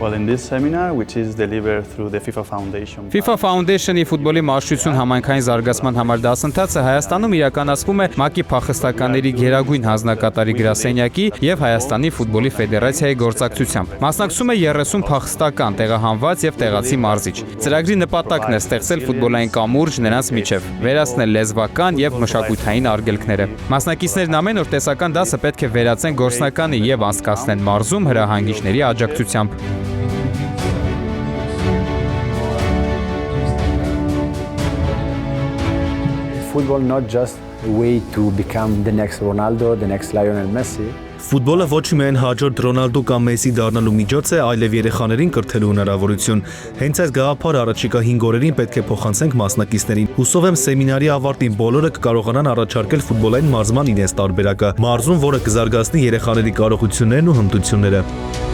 Well, in this seminar, which is delivered through the FIFA Foundation. FIFA Foundation-ի ֆուտբոլի մարշրություն համայնքային զարգացման համար դասընթացը Հայաստանում իրականացվում է ՄԱԿ-ի փախստականների գերագույն հանձնակատարի գրասենյակի եւ Հայաստանի ֆուտբոլի ֆեդերացիայի գործակցությամբ։ Մասնակցում է 30 փախստական, տեղահանված եւ տեղացի մարզիչ։ Ծրագրի նպատակն է ստեղծել ֆուտբոլային կամուրջ նրանց միջև, վերացնել լեզվական եւ մշակութային արգելքները։ Մասնակիցներն ամեն օր տեսական դասը պետք է վերածեն գործնականի եւ անցկացնեն մարզում հրահանգիչների աջակցությամբ։ Football not just a way to become the next Ronaldo, the next Lionel Messi. Ֆուտբոլը ոչ միայն հաջորդ Ռոնալդո կամ Մեսի դառնալու միջոց է, այլև երեխաներին կրթելու հնարավորություն։ Հենց այս գաղափարը առաջիկա 5 օրերին պետք է փոխանցենք մասնակիցներին։ Հուսով եմ սեմինարի ավարտին բոլորը կկարողանան առաջարկել ֆուտբոլային մարզման իրենց տարբերակը, մարզում, որը կզարգացնի երեխաների կարողություններն ու հմտությունները։